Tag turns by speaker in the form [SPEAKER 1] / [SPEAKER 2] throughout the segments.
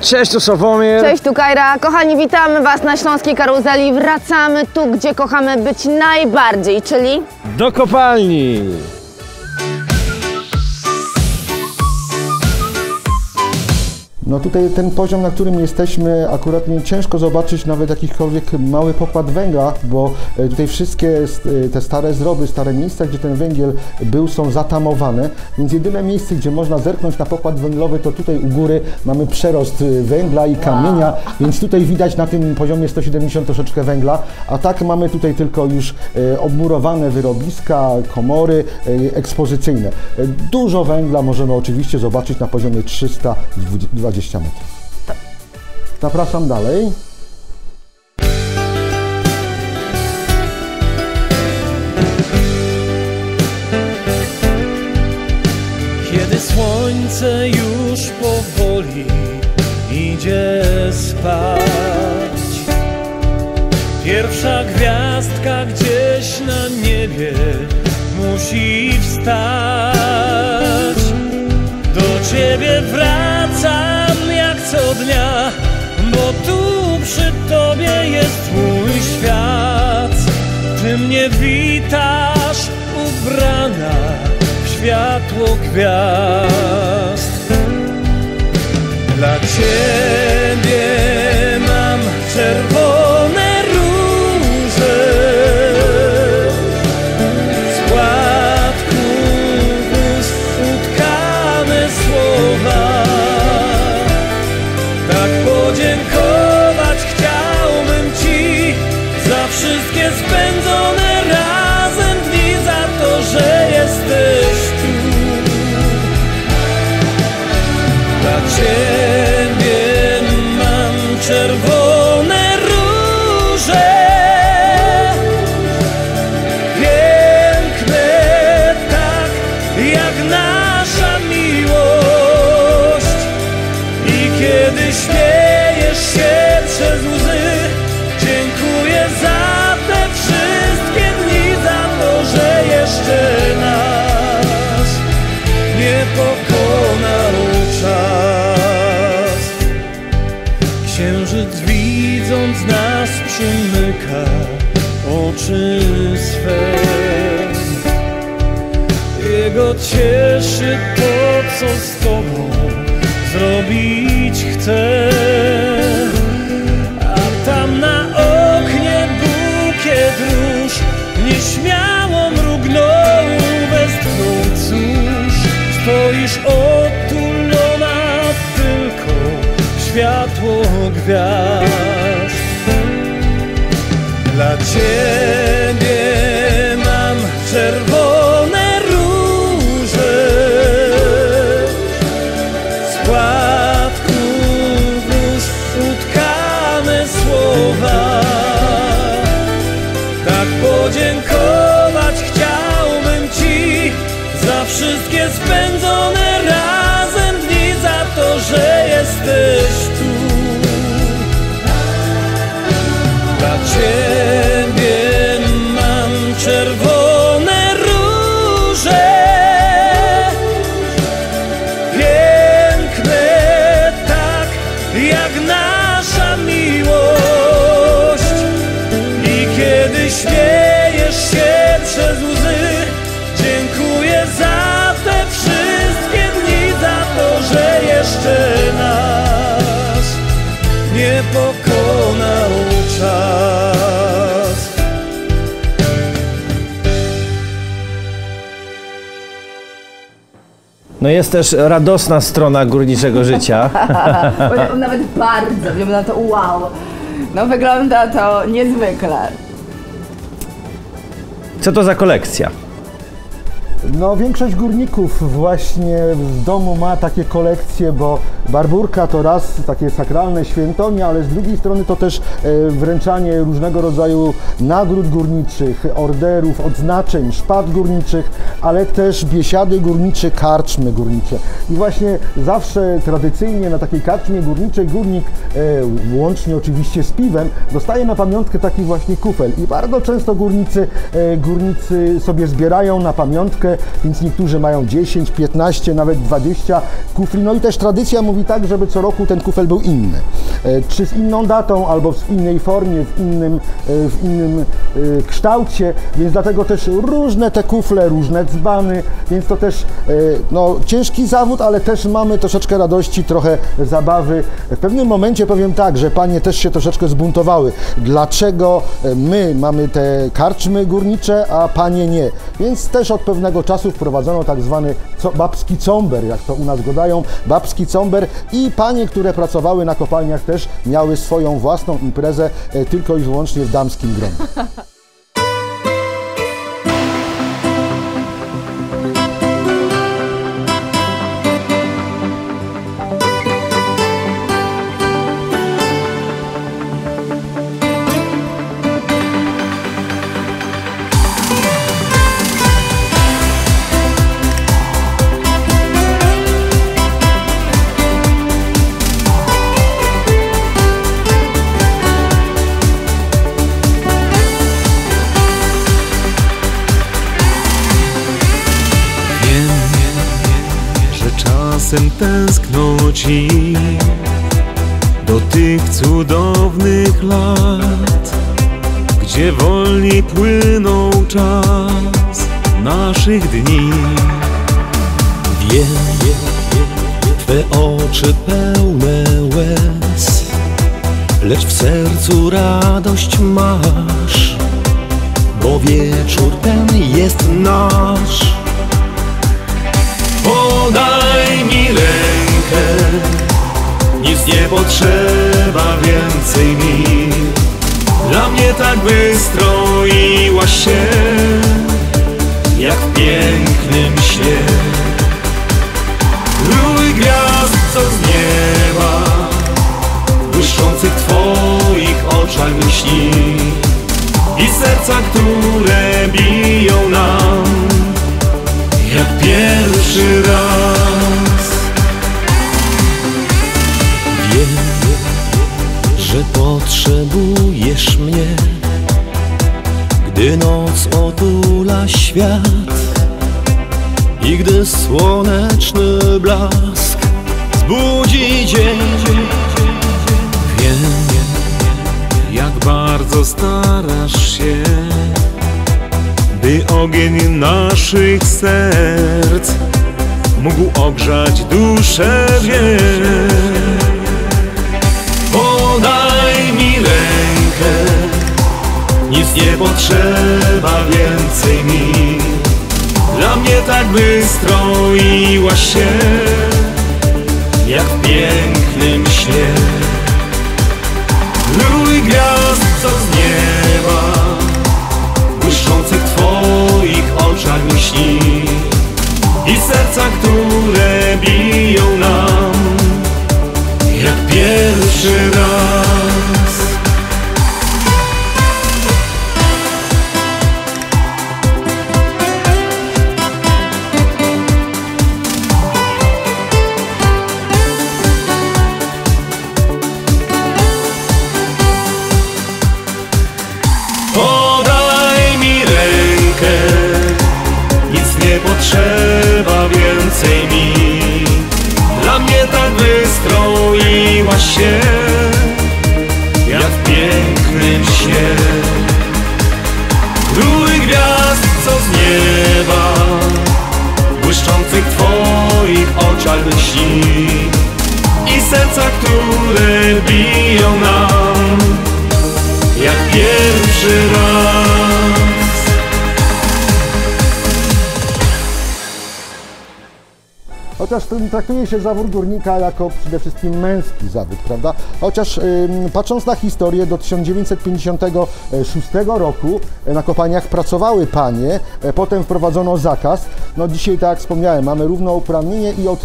[SPEAKER 1] Cześć, tu Sławomir.
[SPEAKER 2] Cześć, tu Kajra. Kochani, witamy Was na Śląskiej Karuzeli. Wracamy tu, gdzie kochamy być najbardziej, czyli...
[SPEAKER 1] do kopalni.
[SPEAKER 3] No tutaj ten poziom, na którym jesteśmy, akurat nie ciężko zobaczyć nawet jakikolwiek mały pokład węgla, bo tutaj wszystkie te stare zroby, stare miejsca, gdzie ten węgiel był, są zatamowane, więc jedyne miejsce, gdzie można zerknąć na pokład węglowy, to tutaj u góry mamy przerost węgla i kamienia, więc tutaj widać na tym poziomie 170 troszeczkę węgla, a tak mamy tutaj tylko już obmurowane wyrobiska, komory ekspozycyjne. Dużo węgla możemy oczywiście zobaczyć na poziomie 320 metrów. Zapraszam dalej.
[SPEAKER 4] Kiedy słońce już powoli idzie spać, pierwsza gwiazdka gdzieś na niebie musi wstać. Do ciebie wracam jak co dnia, bo tu przy tobie jest mój świat. Ty mnie witasz ubrana w światło gwiazd. Dla ciebie mam czerwone róże, z płatków ust utkane słowa. Tak podziękować chciałbym ci za wszystkie spędzone razem dni, za to, że jesteś tu. Dla ciebie mam czerwone róże, piękne tak jak nasza miłość. I kiedy śmiejesz się przez łzy, dziękuję za te wszystkie dni, za to, że jeszcze nas nie pokonał czas. Księżyc widząc nas przymyka oczy swe. Jego cieszy to, co z tobą zrobić chcę. A tam na oknie bukiet róż nieśmiało mrugnął, westchnął. Cóż, stoisz otulona tylko w światło gwiazd. Dla ciebie mam czerwone róże, z płatków róż utkane słowa. Tak podziękować chciałbym ci za wszystkie spędzone razem dni, za to, że jesteś tu. Dla ciebie mam czerwone róże, piękne tak jak nasza miłość. I kiedy śmiejesz się przez łzy, dziękuję za te wszystkie dni, za to, że jeszcze nas nie pokonał czas.
[SPEAKER 1] No jest też radosna strona górniczego życia.
[SPEAKER 2] Nawet bardzo, wygląda to wow. No wygląda to niezwykle.
[SPEAKER 1] Co to za kolekcja?
[SPEAKER 3] No większość górników właśnie w domu ma takie kolekcje, bo barburka to raz takie sakralne świętonie, ale z drugiej strony to też wręczanie różnego rodzaju nagród górniczych, orderów, odznaczeń, szpat górniczych, ale też biesiady górnicze, karczmy górnicze. I właśnie zawsze tradycyjnie na takiej karczmie górniczej górnik, łącznie oczywiście z piwem, dostaje na pamiątkę taki właśnie kufel. I bardzo często górnicy sobie zbierają na pamiątkę, więc niektórzy mają 10, 15, nawet 20 kufli. No i też tradycja mówi mówi tak, żeby co roku ten kufel był inny. Czy z inną datą, albo w innej formie, w innym kształcie, więc dlatego też różne te kufle, różne dzbany, więc to też no, ciężki zawód, ale też mamy troszeczkę radości, trochę zabawy. W pewnym momencie powiem tak, że panie też się troszeczkę zbuntowały. Dlaczego my mamy te karczmy górnicze, a panie nie? Więc też od pewnego czasu wprowadzono tak zwany babski comber, jak to u nas go dają, babski comber, i panie, które pracowały na kopalniach, też miały swoją własną imprezę tylko i wyłącznie w damskim gronie.
[SPEAKER 4] Czasem tęskno ci do tych cudownych lat, gdzie wolniej płynął czas naszych dni. Wiem, twe oczy pełne łez, lecz w sercu radość masz, bo wieczór ten jest nasz. Podaj mi rękę, nic nie potrzeba więcej mi. Dla mnie tak wystroiłaś się, jak w pięknym śnie. Rój gwiazd, co z nieba, błyszczących w twoich oczach myśli, i serca, które biją nam jak pierwszy raz. Wiem, że potrzebujesz mnie, gdy noc otula świat i gdy słoneczny blask zbudzi dzień. Wiem, jak bardzo starasz się, by ogień naszych serc mógł ogrzać duszę wiek. Podaj mi rękę, nic nie potrzeba więcej mi. Dla mnie tak wystroiłaś się, jak w pięknym śnie. Rój gwiazd, co z nieba, błyszczących w twoich oczach myśli, i serca, które biją nam jak pierwszy raz. Potrzeba więcej mi. Dla mnie tak wystroiłaś się, jak w pięknym śnie. Rój gwiazd, co z nieba, błyszczących w twoich oczach myśli, i serca, które biją nam jak pierwszy raz.
[SPEAKER 3] Chociaż traktuje się zawód górnika jako przede wszystkim męski zawód, prawda? Chociaż patrząc na historię, do 1956 roku na kopalniach pracowały panie, potem wprowadzono zakaz. No dzisiaj, tak jak wspomniałem, mamy równouprawnienie i od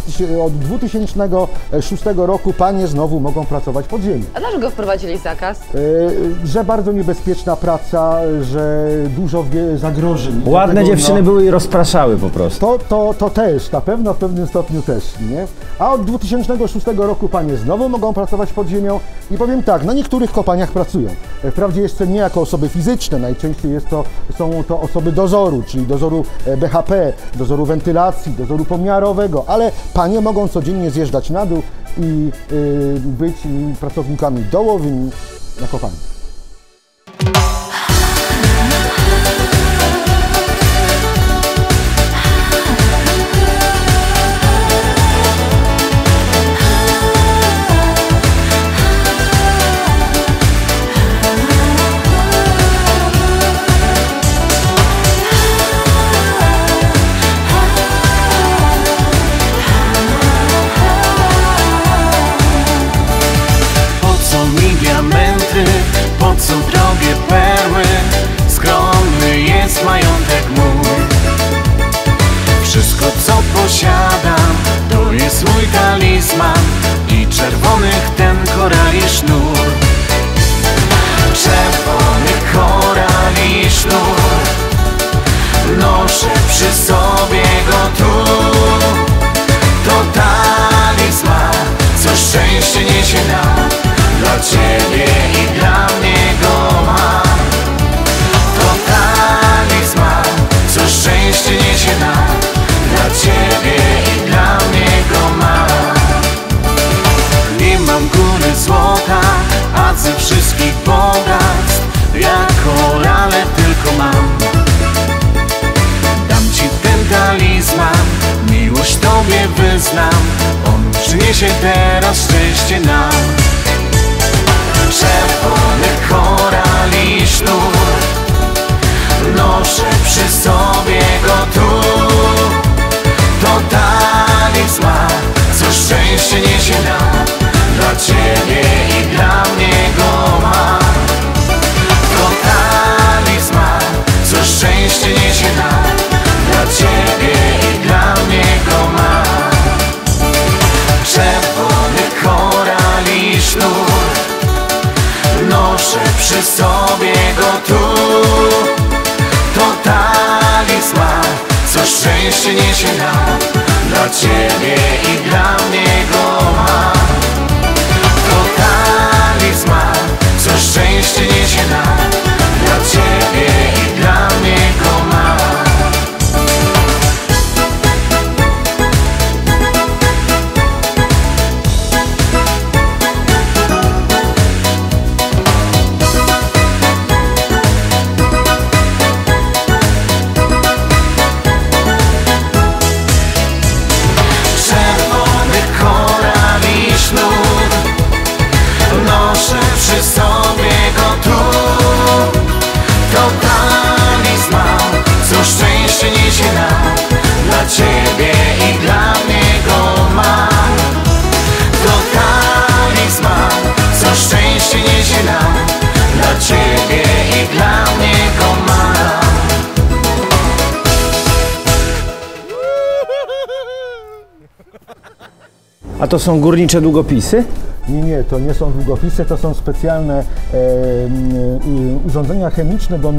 [SPEAKER 3] 2006 roku panie znowu mogą pracować pod ziemią.
[SPEAKER 2] A dlaczego wprowadzili zakaz?
[SPEAKER 3] Że bardzo niebezpieczna praca, że dużo zagrożeń.
[SPEAKER 1] Ładne
[SPEAKER 3] dlatego,
[SPEAKER 1] dziewczyny były i rozpraszały po prostu.
[SPEAKER 3] To też, na pewno w pewnym stopniu też, nie? A od 2006 roku panie znowu mogą pracować pod ziemią i powiem tak, na niektórych kopalniach pracują. Wprawdzie jeszcze nie jako osoby fizyczne, najczęściej są to osoby dozoru, czyli dozoru BHP, dozoru wentylacji, dozoru pomiarowego, ale panie mogą codziennie zjeżdżać na dół i być pracownikami dołowymi na kopalni.
[SPEAKER 4] Po co drogie perły? Skromny jest majątek mój. Wszystko co posiadam to jest mój talizman i czerwonych ten korali sznur. Czerwony korali sznur, noszę przy sobie go tu. To talizman, co szczęście niesie nam. Dla Ciebie i dla mnie go mam. To talizman, co szczęście niesie nam. Dla Ciebie i dla mnie go mam. Nie mam góry złota, a ze wszystkich bogactw ja korale tylko mam. Dam Ci ten talizman, miłość Tobie wyznam. On przyniesie teraz szczęście nam. Czerwony korali sznur, noszę przy sobie go tu. To talizman, co szczęście niesie nam. Dla Ciebie i dla mnie go mam. To talizman, co szczęście niesie nam. Dla Ciebie i dla mnie go mam. Czerwony korali sznur, noszę przy sobie go tu. To talizman, co szczęście niesie nam. Dla Ciebie i dla mnie go mam. To talizman, co szczęście niesie nam. Dla Ciebie i dla mnie go mam. Noszę przy sobie go tu. To talizman, co szczęście niesie nam. Dla Ciebie i dla mnie go mam. To talizman, co szczęście niesie nam. Dla Ciebie i dla mnie go mam.
[SPEAKER 1] A to są górnicze długopisy?
[SPEAKER 3] Nie, to nie są długopisy, to są specjalne urządzenia chemiczne do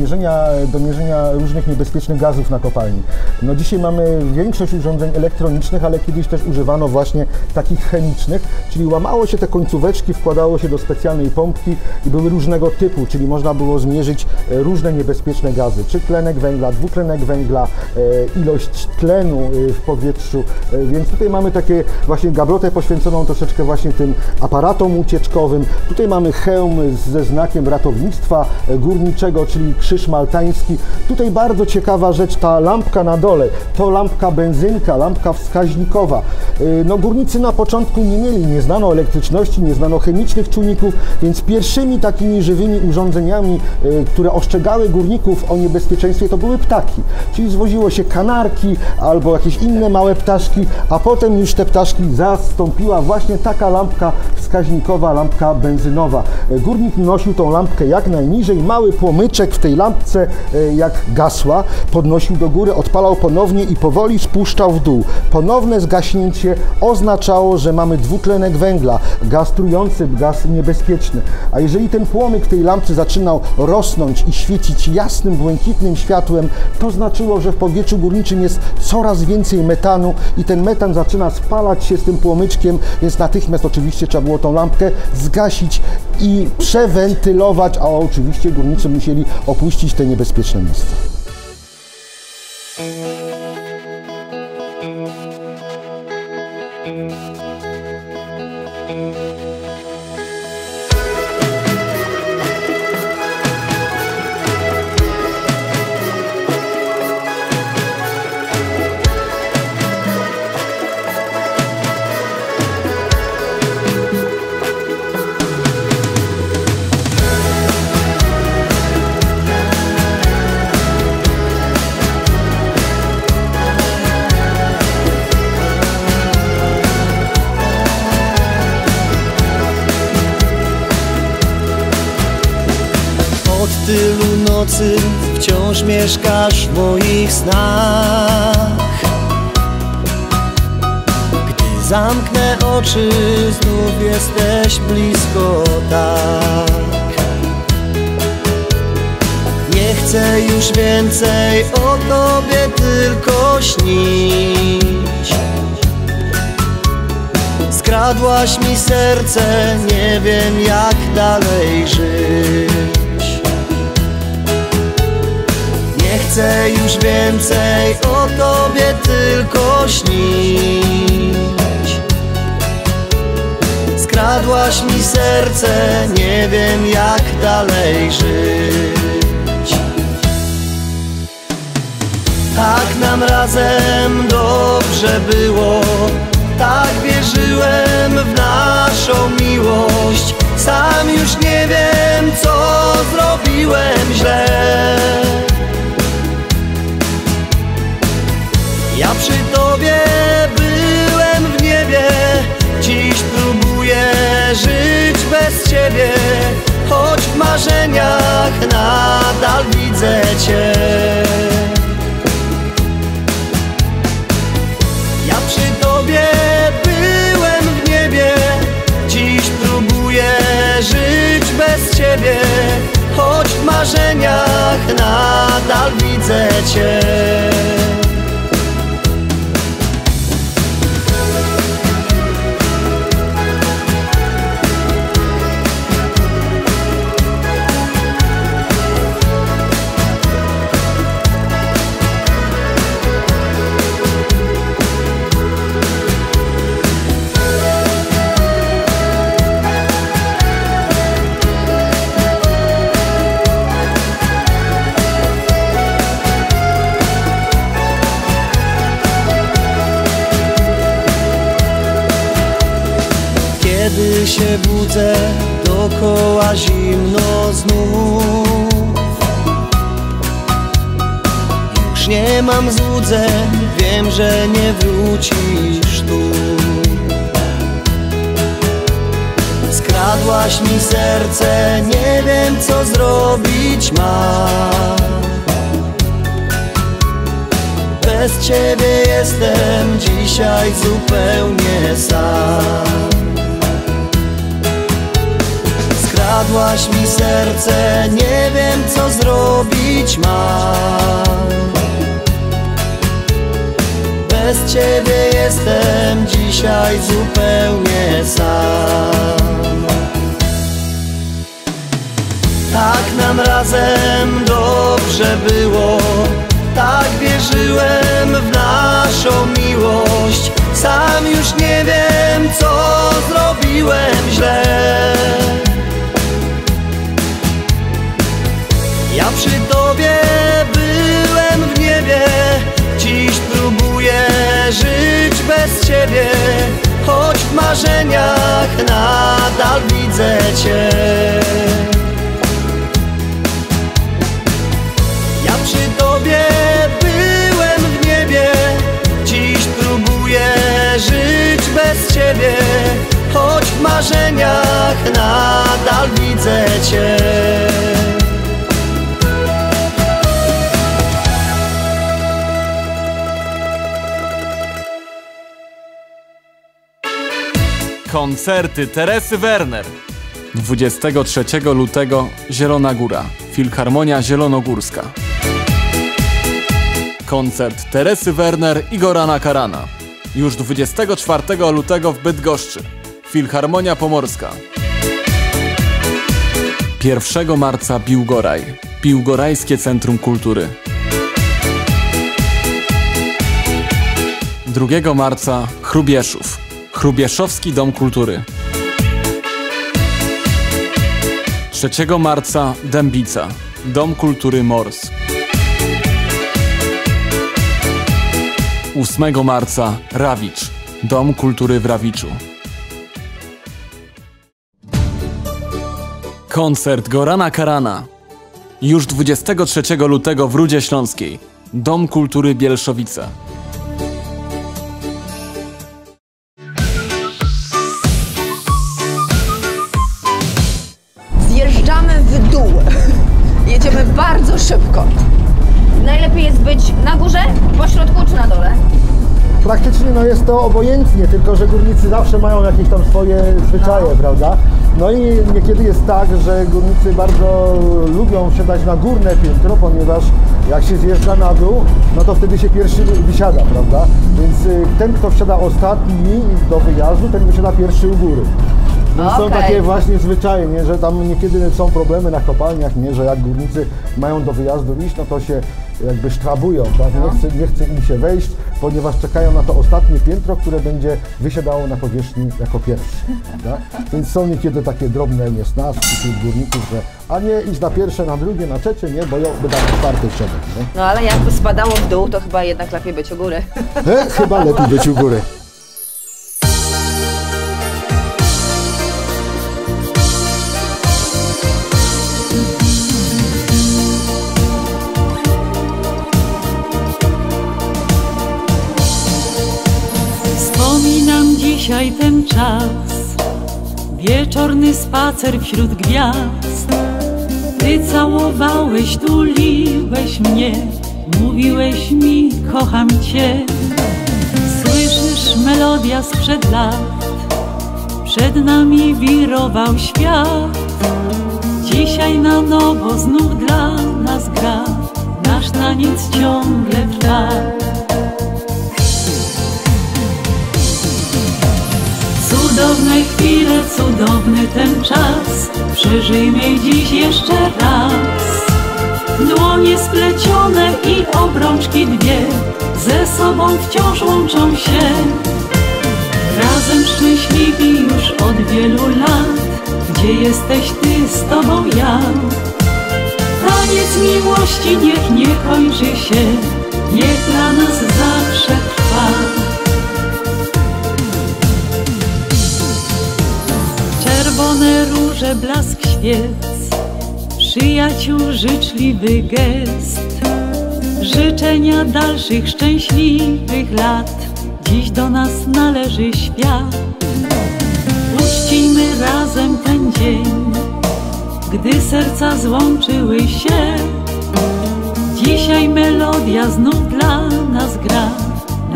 [SPEAKER 3] mierzenia różnych niebezpiecznych gazów na kopalni. No dzisiaj mamy większość urządzeń elektronicznych, ale kiedyś też używano właśnie takich chemicznych, czyli łamało się te końcóweczki, wkładało się do specjalnej pompki i były różnego typu, czyli można było zmierzyć różne niebezpieczne gazy, czy tlenek węgla, dwutlenek węgla, ilość tlenu w powietrzu, więc tutaj mamy takie właśnie gablotę poświęconą troszeczkę właśnie tym aparatom ucieczkowym. Tutaj mamy hełm ze znakiem ratownictwa górniczego, czyli krzyż maltański. Tutaj bardzo ciekawa rzecz, ta lampka na dole, to lampka benzynka, lampka wskaźnikowa. No górnicy na początku nie mieli, nie znano elektryczności, nie znano chemicznych czujników, więc pierwszymi takimi żywymi urządzeniami, które ostrzegały górników o niebezpieczeństwie, to były ptaki. Czyli zwoziło się kanarki albo jakieś inne małe ptaszki, a potem już te ptaszki zastąpiła właśnie taka lampka wskaźnikowa, lampka benzynowa. Górnik nosił tą lampkę jak najniżej, mały płomyczek w tej lampce jak gasła, podnosił do góry, odpalał ponownie i powoli spuszczał w dół. Ponowne zgaśnięcie oznaczało, że mamy dwutlenek węgla, gaz trujący, gaz niebezpieczny. A jeżeli ten płomyk w tej lampce zaczynał rosnąć i świecić jasnym, błękitnym światłem, to znaczyło, że w powietrzu górniczym jest coraz więcej metanu i ten metan zaczyna spalać się z tym płomyczkiem, więc natychmiast oczywiście trzeba było tą lampkę zgasić i przewentylować, a oczywiście górnicy musieli opuścić te niebezpieczne miejsca.
[SPEAKER 5] tylu nocy wciąż mieszkasz w moich snach. Gdy zamknę oczy, znów jesteś blisko tak. Nie chcę już więcej o tobie tylko śnić. Skradłaś mi serce, nie wiem jak dalej żyć. Nie chcę już więcej o tobie tylko śnić. Skradłaś mi serce, nie wiem jak dalej żyć. Tak nam razem dobrze było, tak wierzyłem w naszą miłość. Sam już nie wiem co zrobiłem źle. Ja przy tobie byłem w niebie, dziś próbuję żyć bez ciebie. Choć w marzeniach nadal widzę cię. Ja przy tobie byłem w niebie, dziś próbuję żyć bez ciebie. Choć w marzeniach nadal widzę cię. Kiedy się budzę, dookoła zimno znów. Już nie mam złudzeń, wiem, że nie wrócisz tu. Skradłaś mi serce, nie wiem co zrobić mam. Bez ciebie jestem dzisiaj zupełnie sam. Skradłaś mi serce, nie wiem co zrobić mam. Bez ciebie jestem dzisiaj zupełnie sam. Tak nam razem dobrze było, tak wierzyłem w naszą miłość. Sam już nie wiem co zrobiłem źle. Ja przy tobie byłem w niebie, dziś próbuję żyć bez ciebie. Choć w marzeniach nadal widzę cię. Ja przy tobie byłem w niebie, dziś próbuję żyć bez ciebie. Choć w marzeniach nadal widzę cię.
[SPEAKER 6] Koncerty Teresy Werner. 23 lutego Zielona Góra, Filharmonia Zielonogórska. Koncert Teresy Werner i Gorana Karana. Już 24 lutego w Bydgoszczy, Filharmonia Pomorska. 1 marca Biłgoraj, Biłgorajskie Centrum Kultury. 2 marca Hrubieszów, Hrubieszowski Dom Kultury. 3 marca Dębica, Dom Kultury Mors. 8 marca Rawicz, Dom Kultury w Rawiczu. Koncert Gorana Karana. Już 23 lutego w Rudzie Śląskiej, Dom Kultury Bielszowice.
[SPEAKER 2] Zjeżdżamy w dół.
[SPEAKER 3] praktycznie no jest to obojętnie, tylko że górnicy zawsze mają jakieś tam swoje zwyczaje, prawda? No i niekiedy jest tak, że górnicy bardzo lubią wsiadać na górne piętro, ponieważ jak się zjeżdża na dół, no to wtedy się pierwszy wysiada, prawda? Więc ten, kto wsiada ostatni do wyjazdu, ten wysiada pierwszy u góry. Więc są takie właśnie zwyczaje, nie? Że tam niekiedy są problemy na kopalniach, nie? Że jak górnicy mają do wyjazdu iść, no to się jakby sztrabują, tak? Nie chce im się wejść, ponieważ czekają na to ostatnie piętro, które będzie wysiadało na powierzchni jako pierwsze, prawda? Więc są niekiedy takie drobne niesnaski wśród górników, że a nie iść na pierwsze, na drugie, na trzecie, nie? Bo ja będę na czwarte wsiadać, nie?
[SPEAKER 2] No ale jakby spadało w dół, to chyba jednak lepiej być u góry.
[SPEAKER 3] Chyba lepiej być u góry.
[SPEAKER 7] Wspominam dzisiaj ten czas, wieczorny spacer wśród gwiazd. Ty całowałeś, tuliłeś mnie, mówiłeś mi, kocham cię. Słyszysz, melodia sprzed lat, przed nami wirował świat. Dzisiaj na nowo znów dla nas gra, nasz taniec ciągle trwa. Cudowne chwile, cudowny ten czas, przeżyjmy dziś jeszcze raz. Dłonie splecione i obrączki dwie ze sobą wciąż łączą się. Razem szczęśliwi już od wielu lat, gdzie jesteś ty, z tobą ja. Taniec miłości niech nie kończy się, niech dla nas zawsze trwa. Czerwone róże, blask świec, przyjaciół życzliwy gest, życzenia dalszych szczęśliwych lat, dziś do nas należy świat. Uczcijmy razem ten dzień, gdy serca złączyły się. Dzisiaj melodia znów dla nas gra,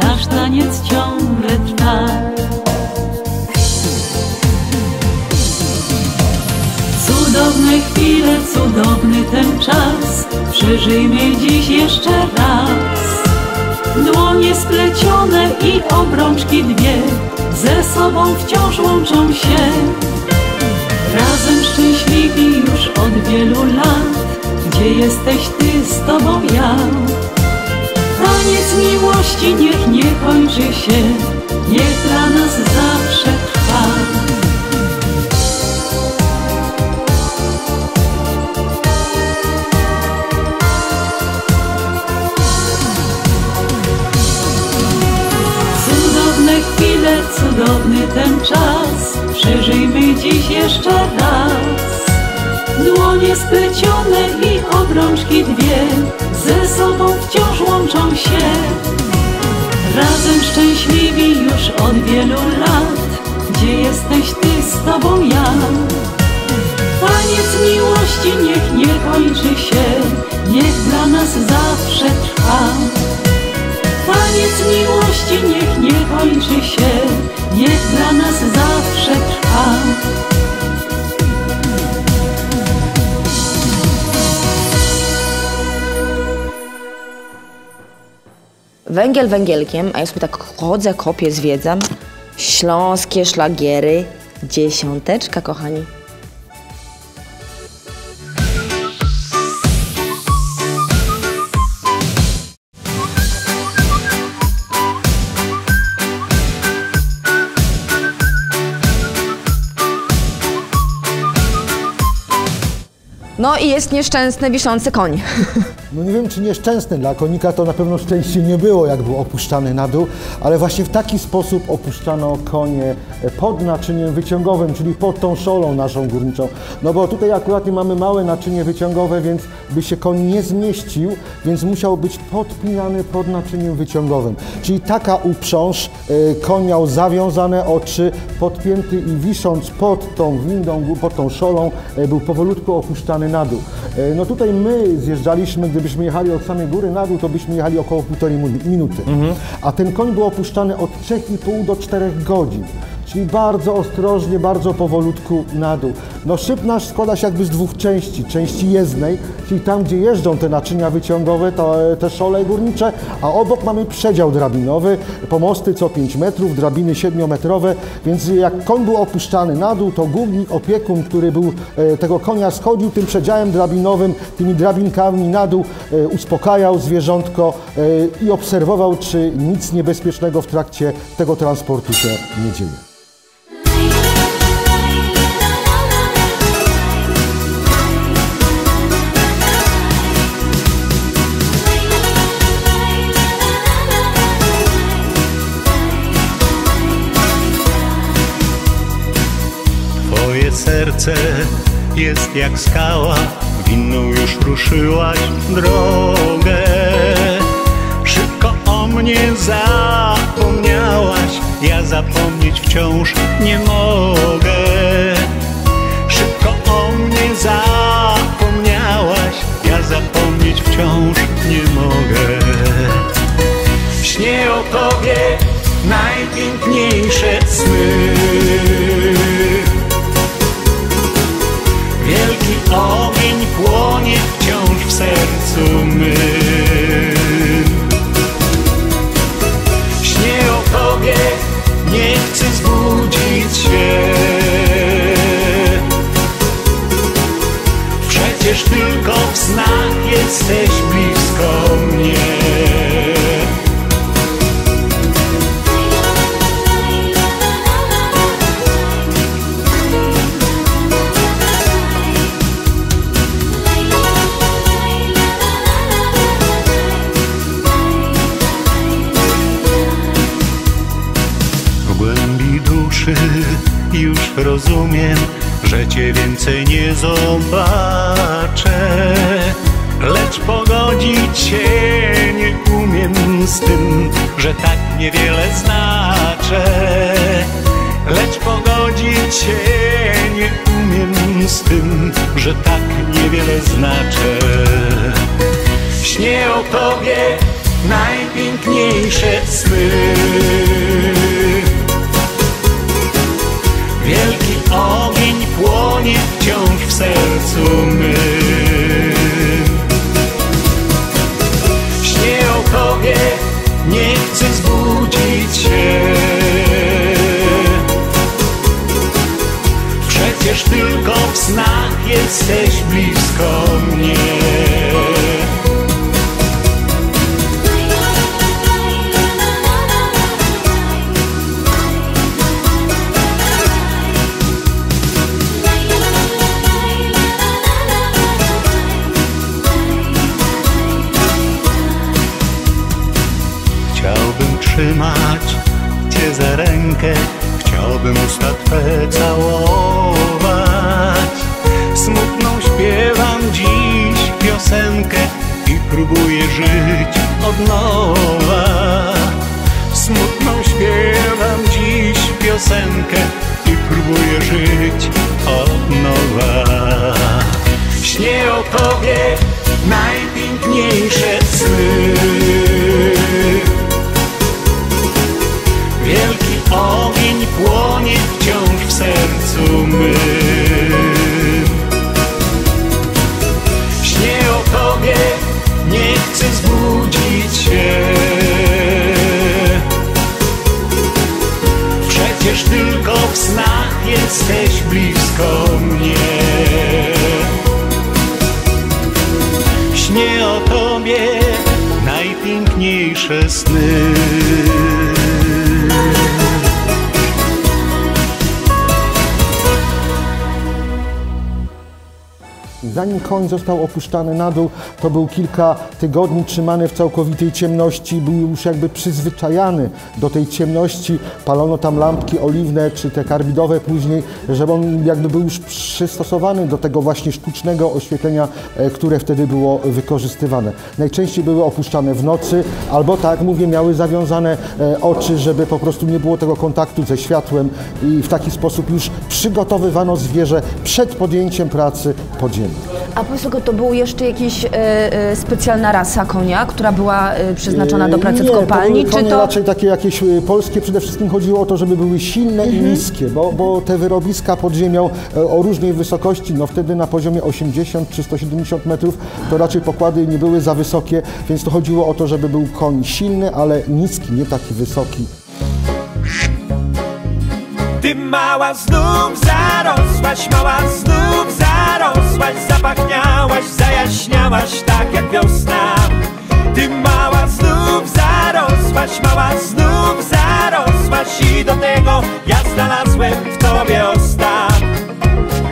[SPEAKER 7] nasz taniec ciągle trwa. Cudowne chwile, cudowny ten czas, przeżyjmy dziś jeszcze raz. Dłonie splecione i obrączki dwie ze sobą wciąż łączą się. Razem szczęśliwi już od wielu lat, gdzie jesteś ty, z tobą ja. Taniec miłości niech nie kończy się, niech dla nas zawsze trwa. Chwile, cudowny ten czas, przeżyjmy dziś jeszcze raz. Dłonie splecione i obrączki dwie ze sobą wciąż łączą się. Razem szczęśliwi już od wielu lat, gdzie jesteś ty, z tobą ja. Taniec miłości niech nie kończy się, niech dla nas zawsze trwa. Taniec miłości niech nie kończy się, niech dla nas zawsze trwa.
[SPEAKER 2] Węgiel węgielkiem, a ja sobie tak chodzę, kopię, zwiedzam. Śląskie szlagiery, 10, kochani. No i jest nieszczęsny wiszący koń.
[SPEAKER 3] No nie wiem, czy nieszczęsny. Dla konika to na pewno szczęście nie było, jak był opuszczany na dół, ale właśnie w taki sposób opuszczano konie pod naczyniem wyciągowym, czyli pod tą szolą naszą górniczą. No bo tutaj akurat mamy małe naczynie wyciągowe, więc by się koń nie zmieścił, więc musiał być podpinany pod naczyniem wyciągowym. Czyli taka uprząż, koń miał zawiązane oczy, podpięty i wisząc pod tą windą, pod tą szolą, był powolutku opuszczany opuszczany na dół. No tutaj my zjeżdżaliśmy, gdybyśmy jechali od samej góry na dół, to byśmy jechali około 1,5 minuty. A ten koń był opuszczany od 3,5 do 4 godzin. Czyli bardzo ostrożnie, bardzo powolutku na dół. No szyb nasz składa się jakby z dwóch części. Części jezdnej, czyli tam, gdzie jeżdżą te naczynia wyciągowe, te szole górnicze, a obok mamy przedział drabinowy, pomosty co 5 metrów, drabiny 7-metrowe, więc jak koń był opuszczany na dół, to głównik, opiekun, który był tego konia schodził tym przedziałem drabinowym, tymi drabinkami na dół, uspokajał zwierzątko i obserwował, czy nic niebezpiecznego w trakcie tego transportu się nie dzieje.
[SPEAKER 8] Twoje serce jest jak skała, w inną już ruszyłaś drogę. Szybko o mnie zapomniałaś, ja zapomnieć wciąż nie mogę. Szybko o mnie zapomniałaś, ja zapomnieć wciąż nie mogę. Śnię o tobie najpiękniejsze sny. Wielki ogień płonie wciąż w sercu mym. Śnię o tobie, nie chcę zbudzić się. Przecież tylko w snach jesteś blisko mnie. Już rozumiem, że cię więcej nie zobaczę, lecz pogodzić się nie umiem z tym, że tak niewiele znaczę. Lecz pogodzić się nie umiem z tym, że tak niewiele znaczę. Śnię o tobie najpiękniejsze sny. Wielki ogień płonie wciąż w sercu mym. Śnię o tobie, nie chcę zbudzić się. Przecież tylko w snach jesteś blisko mnie. Trzymać cię za rękę, chciałbym usta twe całować. Smutną śpiewam dziś piosenkę i próbuję żyć od nowa. Smutną śpiewam dziś piosenkę i próbuję żyć od nowa. Śnię o tobie najpiękniejsze sny. Wielki ogień płonie wciąż w sercu mym. Śnię o tobie, nie chcę zbudzić się. Przecież tylko w snach jesteś blisko mnie. Śnię o tobie najpiękniejsze sny.
[SPEAKER 3] Zanim koń został opuszczany na dół, to był kilka tygodni trzymany w całkowitej ciemności, był już jakby przyzwyczajany do tej ciemności, palono tam lampki oliwne czy te karbidowe później, żeby on jakby był już przystosowany do tego właśnie sztucznego oświetlenia, które wtedy było wykorzystywane. Najczęściej były opuszczane w nocy, albo tak jak mówię, miały zawiązane oczy, żeby po prostu nie było tego kontaktu ze światłem i w taki sposób już przygotowywano zwierzę przed podjęciem pracy podziemnej.
[SPEAKER 2] A powiedz tylko, to był jeszcze jakiś specjalna rasa konia, która była przeznaczona do pracy w kopalni?
[SPEAKER 3] To były konie raczej takie jakieś polskie. Przede wszystkim chodziło o to, żeby były silne i niskie, bo te wyrobiska pod ziemią o różnej wysokości, no wtedy na poziomie 80 czy 170 metrów, to raczej pokłady nie były za wysokie, więc to chodziło o to, żeby był koń silny, ale niski, nie taki wysoki.
[SPEAKER 4] Ty mała znów zarosłaś, mała znów zarosłaś, zapachniałaś, zajaśniałaś tak jak wiosna. Ty mała znów zarosłaś, mała znów zarosłaś i do tego ja znalazłem w tobie osta.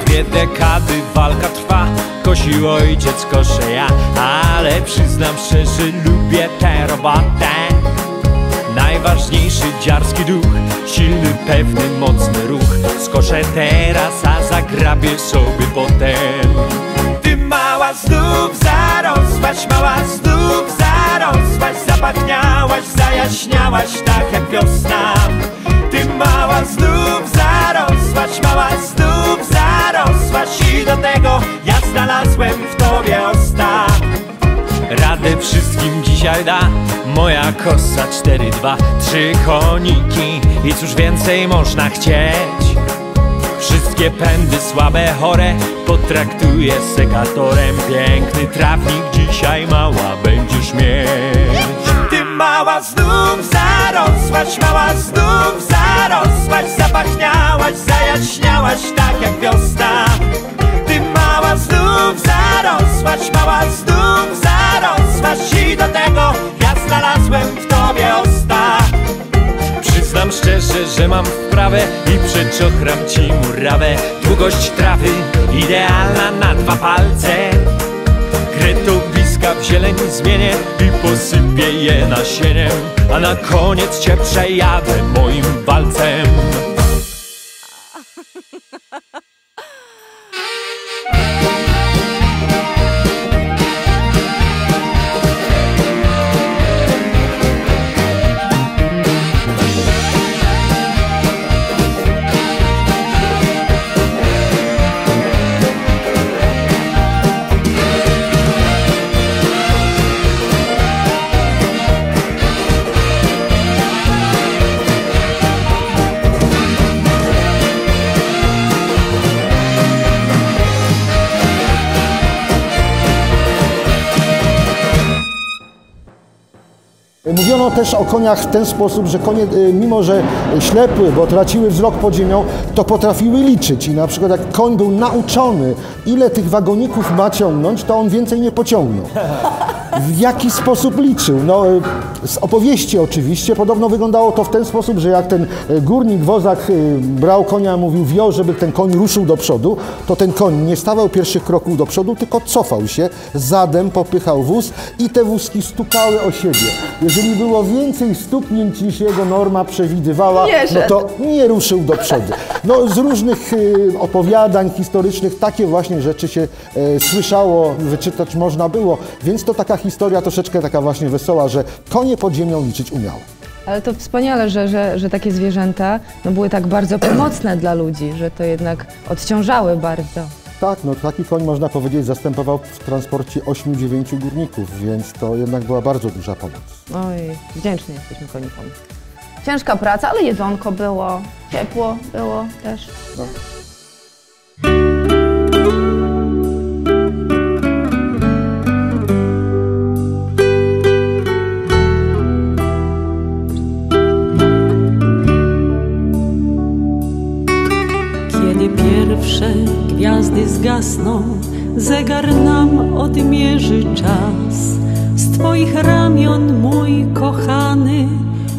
[SPEAKER 9] 2 dekady walka trwa, kosił ojciec, koszę ja, ale przyznam szczerze, lubię tę robotę. Najważniejszy dziarski duch, silny, pewny, mocny ruch. Skoszę teraz, a zagrabię sobie potem.
[SPEAKER 4] Ty mała znów zarosłaś, mała znów zarosłaś, zapachniałaś, zajaśniałaś tak jak wiosna. Ty mała znów zarosłaś, mała znów zarosłaś i do tego ja znalazłem w tobie osta.
[SPEAKER 9] Radę wszystkim dzisiaj da moja kosa. 4, 2, 3 koniki i cóż więcej można chcieć. Wszystkie pędy słabe, chore potraktuję sekatorem. Piękny trawnik dzisiaj mała będziesz mieć.
[SPEAKER 4] Ty mała znów zarosłaś, mała znów zarosłaś, zapachniałaś, zajaśniałaś tak jak wiosna. Ty mała znów zarosłaś, mała znów zarosłaś i do tego ja znalazłem w tobie osta.
[SPEAKER 9] Przyznam szczerze, że mam wprawę i przeczochram ci murawę. Długość trawy idealna na 2 palce. Kretowiska w zieleń zmienię i posypię je nasieniem, a na koniec cię przejadę moim walcem.
[SPEAKER 3] Mówiono też o koniach w ten sposób, że konie, mimo że ślepły, bo traciły wzrok pod ziemią, to potrafiły liczyć. I na przykład jak koń był nauczony, ile tych wagoników ma ciągnąć, to on więcej nie pociągnął. W jaki sposób liczył? No, z opowieści oczywiście. Podobno wyglądało to w ten sposób, że jak ten górnik, wozak brał konia, mówił wio, żeby ten koń ruszył do przodu, to ten koń nie stawał pierwszych kroków do przodu, tylko cofał się, zadem popychał wóz i te wózki stukały o siebie. Jeżeli było więcej stuknięć niż jego norma przewidywała, no to nie ruszył do przodu. No, z różnych opowiadań historycznych takie właśnie rzeczy się słyszało, wyczytać można było, więc to taka historia troszeczkę taka właśnie wesoła, że konie pod ziemią liczyć umiały.
[SPEAKER 10] Ale to wspaniale, że takie zwierzęta no, były tak bardzo pomocne dla ludzi, że to jednak odciążały bardzo.
[SPEAKER 3] Tak, no taki koń można powiedzieć zastępował w transporcie 8-9 górników, więc to jednak była bardzo duża pomoc.
[SPEAKER 10] Oj, wdzięczni jesteśmy konikom. Ciężka praca, ale jedzonko było, ciepło było też. No.
[SPEAKER 7] Pierwsze gwiazdy zgasną, zegar nam odmierzy czas. Z twoich ramion, mój kochany,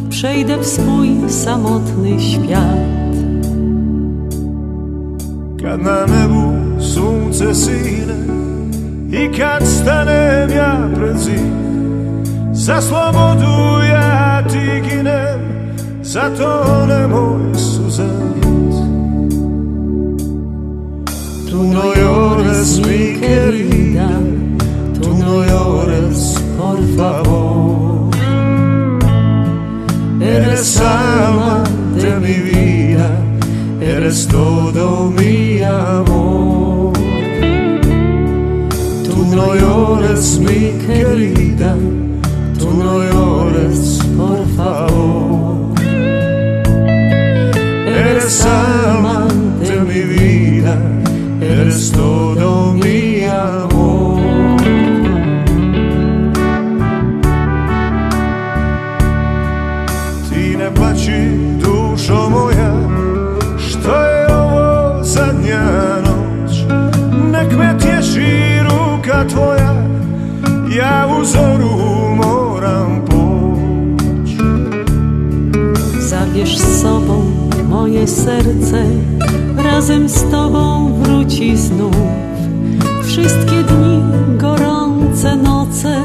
[SPEAKER 7] przejdę w swój samotny świat.
[SPEAKER 8] Kad na nebu sunce sine i kad stanem ja pred zid, za slobodu ja ti ginem, zato nemoj suzet. Tu no llores, mi querida, tu no llores, por favor. Eres alma de mi vida, eres todo mi amor.
[SPEAKER 4] no llores mi querida, tú no llores por favor. Eres alma de mi vida, eres todo mi amor. Ti ne plaći, dušo moja, što je ovo zadnja noć. Nek me tješi ruka tvoja, ja u zoru moram poć.
[SPEAKER 7] Zabierz z sobą moje serce, razem z tobą wróci znów. Wszystkie dni, gorące noce,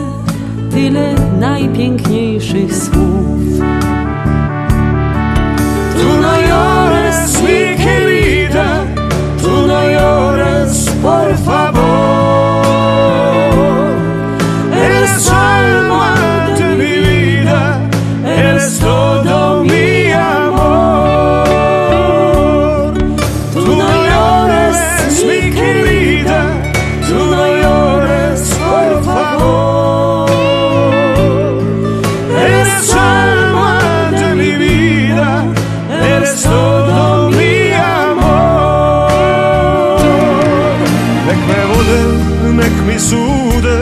[SPEAKER 7] tyle najpiękniejszych słów.
[SPEAKER 4] Tú no llores mi querida, tú no llores por favor. Eres alma de mi vida, eres todo mi amor. Tú no llores mi querida, tú no llores por favor. Eres alma de mi vida, eres todo mi amor. Nek me vode, nek mi sude,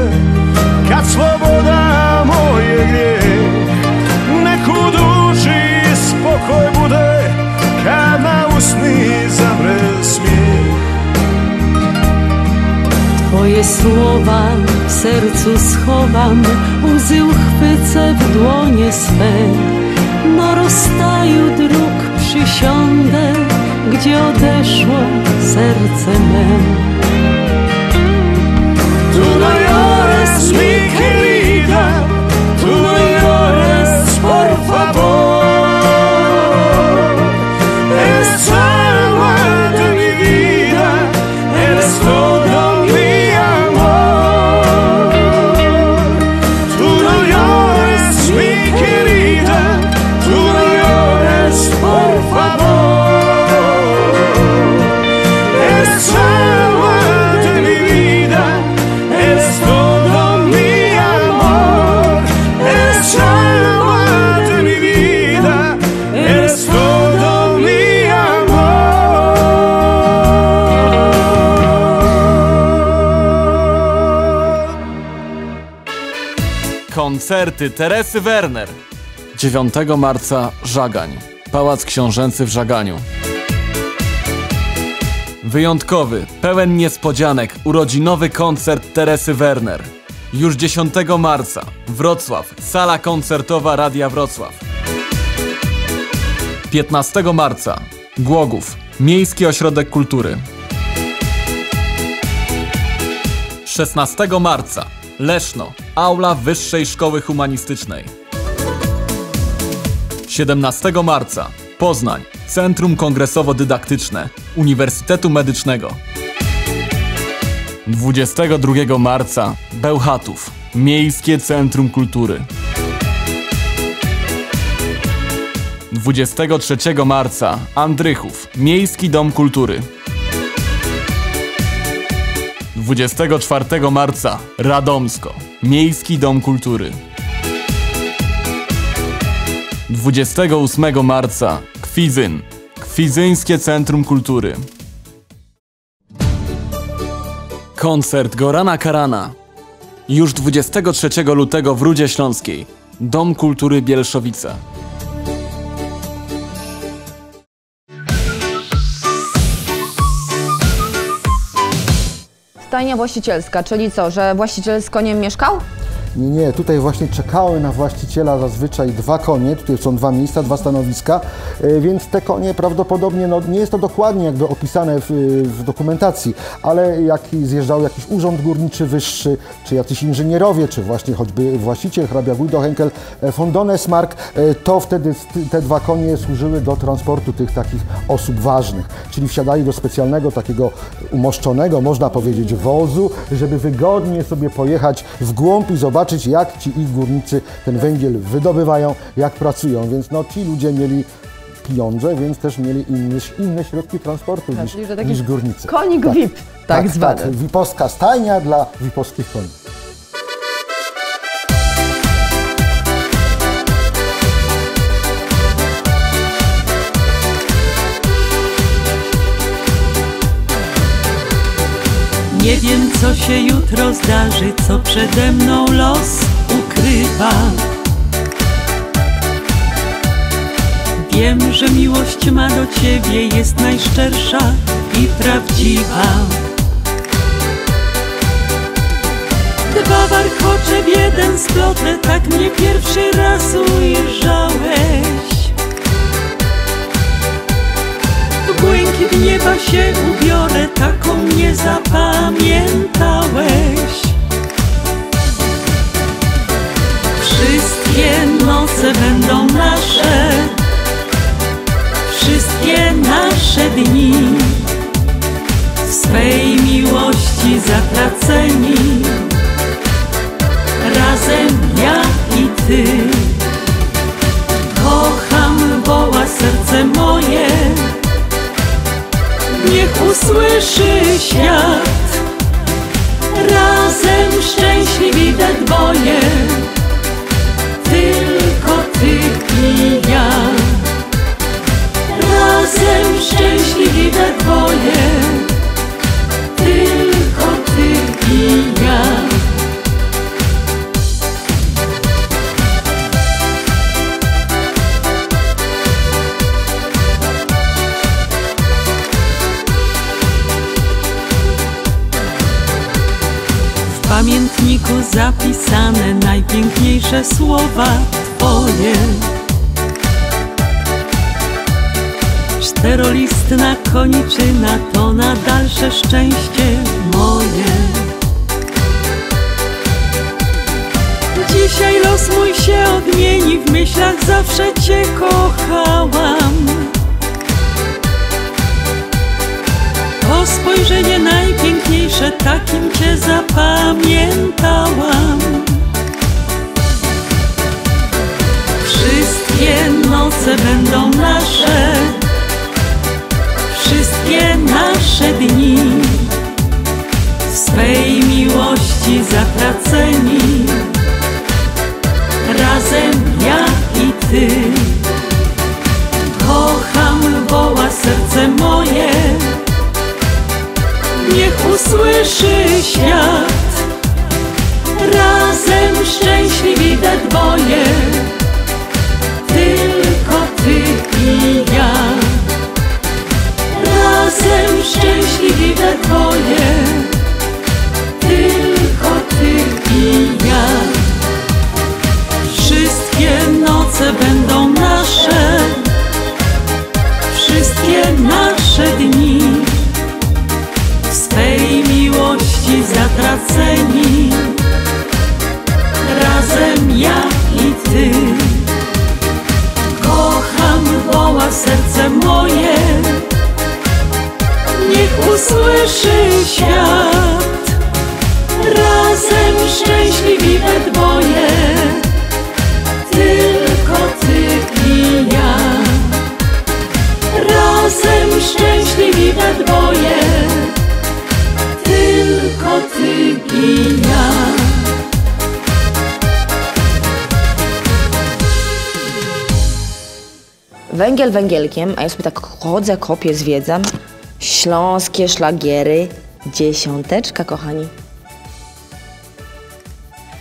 [SPEAKER 4] kad sloboda moje grijeh. Nek u duši spokoj bude, kad na usni zamre smijeh.
[SPEAKER 7] Twoje słowa w sercu schowam, łzy uchwycę w dłonie swe. Na rozstaju dróg przysiądę, gdzie odeszło serce me.
[SPEAKER 4] Tú no llores mi querida, tú no llores por favor. Eres alma de mi vida, eres todo mi amor. Tú no llores mi querida, tú no llores por favor. Eres alma de mi vida, eres todo mi amor. Eres alma de mi vida, eres todo mi amor.
[SPEAKER 6] Koncerty Teresy Werner. 9 marca Żagań. Pałac Książęcy w Żaganiu. Wyjątkowy, pełen niespodzianek, urodzinowy koncert Teresy Werner. Już 10 marca. Wrocław. Sala koncertowa Radia Wrocław. 15 marca. Głogów. Miejski Ośrodek Kultury. 16 marca. Leszno. Aula Wyższej Szkoły Humanistycznej. 17 marca. Poznań. Centrum Kongresowo-Dydaktyczne Uniwersytetu Medycznego. 22 marca. Bełchatów. Miejskie Centrum Kultury. 23 marca. Andrychów. Miejski Dom Kultury. 24 marca. Radomsko. Miejski Dom Kultury. 28 marca. Kwizyn. Kwizyńskie Centrum Kultury. Koncert Gorana Karana. Już 23 lutego w Rudzie Śląskiej. Dom Kultury Bielszowice.
[SPEAKER 10] Stajnia właścicielska, czyli co, że właściciel z koniem mieszkał?
[SPEAKER 3] Nie, tutaj właśnie czekały na właściciela zazwyczaj 2 konie, tutaj są 2 miejsca, 2 stanowiska, więc te konie prawdopodobnie, no nie jest to dokładnie jakby opisane w dokumentacji, ale jak zjeżdżał jakiś urząd górniczy wyższy, czy jacyś inżynierowie, czy właśnie choćby właściciel, hrabia Guido Henkel von Donnersmarck, to wtedy te 2 konie służyły do transportu tych takich osób ważnych, czyli wsiadali do specjalnego takiego umoszczonego, można powiedzieć, wozu, żeby wygodnie sobie pojechać w głąb i zobaczyć, jak ci ich górnicy ten węgiel wydobywają, jak pracują, więc no ci ludzie mieli pieniądze, więc też mieli inne środki transportu niż górnicy.
[SPEAKER 10] Konik VIP, tak zwany.
[SPEAKER 3] Tak, VIP-owska stajnia dla VIP-owskich koni.
[SPEAKER 7] Nie wiem, co się jutro zdarzy, co przede mną los ukrywa. Wiem, że miłość ma do ciebie jest najszczersza i prawdziwa. Dwa warkocze w jeden splotę, tak mnie pierwszy raz ujrzałeś. W błękit nieba się ubiorę, taką mnie zapamiętałeś. Wszystkie noce będą nasze, wszystkie nasze dni, w swej miłości zatraceni, razem ja i ty. Kocham, woła serce moje, niech usłyszy świat. Razem szczęśliwi we dwoje, tylko ty i ja. Razem szczęśliwi we dwoje, tylko ty i ja. W pamiętniku zapisane najpiękniejsze słowa twoje. Czterolistna koniczyna to na dalsze szczęście moje. Dzisiaj los mój się odmieni, w myślach zawsze cię kochałam. To spojrzenie najpiękniejsze, takim cię zapamiętałam. Wszystkie noce będą nasze, wszystkie nasze dni, w swej miłości zatraceni, razem ja i ty. Kocham, woła serce moje, niech usłyszy świat. Razem szczęśliwi we dwoje, tylko ty i ja. Razem szczęśliwi we dwoje, tylko ty i ja. Wszystkie noce będą nasze, wszystkie nasze dni, w swej miłości zatraceni, razem ja i ty. Kocham, woła serce moje, niech usłyszy świat. Razem szczęśliwi we dwoje, tylko ty i ja. Razem szczęśliwi we dwoje, tylko ty i ja.
[SPEAKER 2] Węgiel węgielkiem, a ja sobie tak chodzę, kopię, zwiedzam. Śląskie szlagiery, 10, kochani.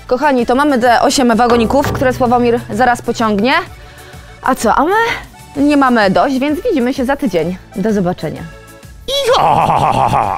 [SPEAKER 2] Kochani, to mamy te 8 wagoników, które Sławomir zaraz pociągnie. A co, a my nie mamy dość, więc widzimy się za tydzień. Do zobaczenia.
[SPEAKER 4] Iha!